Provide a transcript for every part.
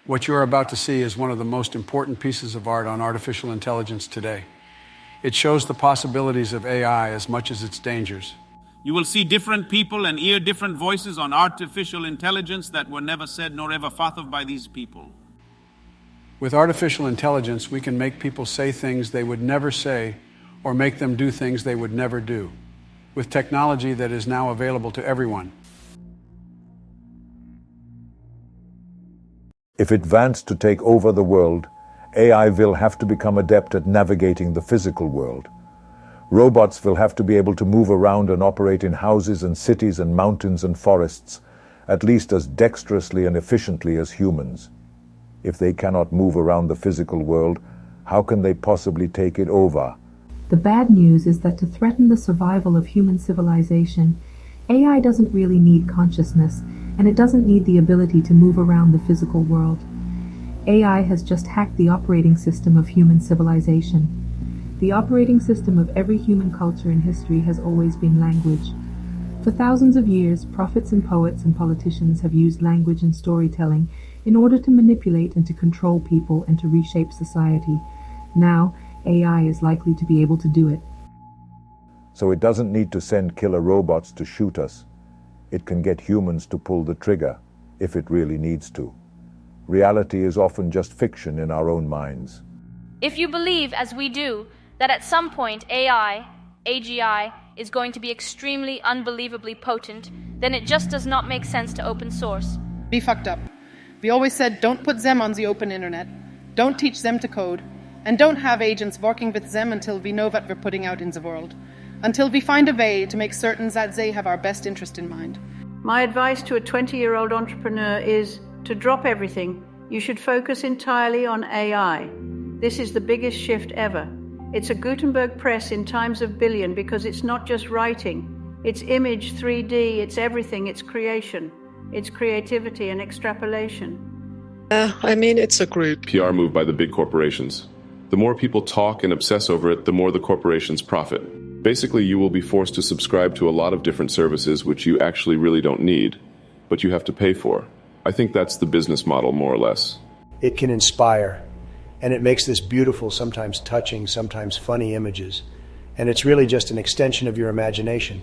What you're about to see is one of the most important pieces of art on artificial intelligence today. It shows the possibilities of AI as much as its dangers. You will see different people and hear different voices on artificial intelligence that were never said nor ever thought of by these people. With artificial intelligence, we can make people say things they would never say or make them do things they would never do, with technology that is now available to everyone. If it wants to take over the world, AI will have to become adept at navigating the physical world. Robots will have to be able to move around and operate in houses and cities and mountains and forests, at least as dexterously and efficiently as humans. If they cannot move around the physical world, how can they possibly take it over? The bad news is that to threaten the survival of human civilization, AI doesn't really need consciousness, and it doesn't need the ability to move around the physical world. AI has just hacked the operating system of human civilization. The operating system of every human culture in history has always been language. For thousands of years, prophets and poets and politicians have used language and storytelling in order to manipulate and to control people and to reshape society. Now, AI is likely to be able to do it. So it doesn't need to send killer robots to shoot us. It can get humans to pull the trigger, if it really needs to. Reality is often just fiction in our own minds. If you believe, as we do, that at some point AI, AGI, is going to be extremely unbelievably potent, then it just does not make sense to open source. We fucked up. We always said don't put them on the open internet, don't teach them to code, and don't have agents working with them until we know what we're putting out in the world, until we find a way to make certain that they have our best interest in mind. My advice to a 20-year-old entrepreneur is to drop everything. You should focus entirely on AI. This is the biggest shift ever. It's a Gutenberg press in times of billion because it's not just writing. It's image, 3D, it's everything, it's creation. It's creativity and extrapolation. It's a great PR move by the big corporations. The more people talk and obsess over it, the more the corporations profit. Basically, you will be forced to subscribe to a lot of different services which you actually really don't need, but you have to pay for. I think that's the business model, more or less. It can inspire, and it makes this beautiful, sometimes touching, sometimes funny images. And it's really just an extension of your imagination.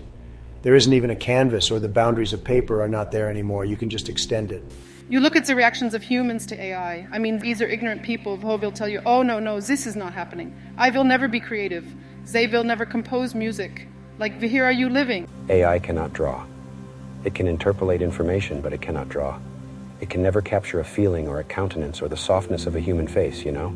There isn't even a canvas, or the boundaries of paper are not there anymore. You can just extend it. You look at the reactions of humans to AI. These are ignorant people who will tell you, oh, no, this is not happening. I will never be creative. They will never compose music. Like, here are you living? AI cannot draw. It can interpolate information, but it cannot draw. It can never capture a feeling or a countenance or the softness of a human face, you know?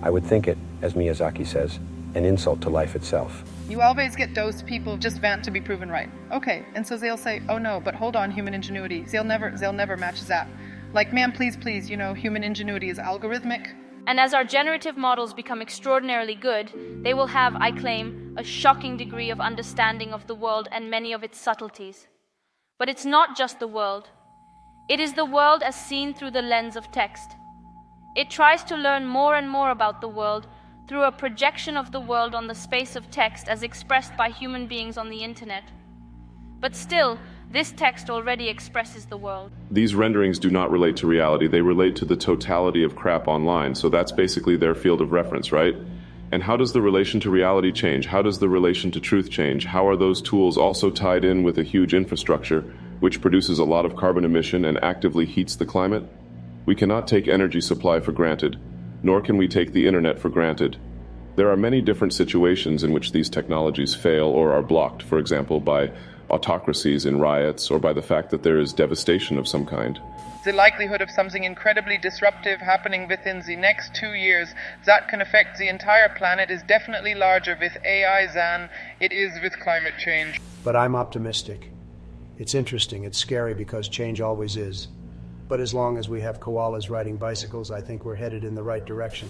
I would think it, as Miyazaki says, an insult to life itself. You always get those people just want to be proven right. Okay, and so they'll say, oh no, but hold on, human ingenuity. They'll never match that. Like, man, please, human ingenuity is algorithmic. And as our generative models become extraordinarily good, they will have, I claim, a shocking degree of understanding of the world and many of its subtleties. But it's not just the world. It is the world as seen through the lens of text. It tries to learn more and more about the world through a projection of the world on the space of text as expressed by human beings on the internet. But still, this text already expresses the world. These renderings do not relate to reality. They relate to the totality of crap online. So that's basically their field of reference, right? And how does the relation to reality change? How does the relation to truth change? How are those tools also tied in with a huge infrastructure which produces a lot of carbon emission and actively heats the climate? We cannot take energy supply for granted, nor can we take the internet for granted. There are many different situations in which these technologies fail or are blocked, for example, by autocracies in riots or by the fact that there is devastation of some kind. The likelihood of something incredibly disruptive happening within the next 2 years that can affect the entire planet is definitely larger with AI than it is with climate change. But I'm optimistic. It's interesting, it's scary because change always is. But as long as we have koalas riding bicycles, I think we're headed in the right direction.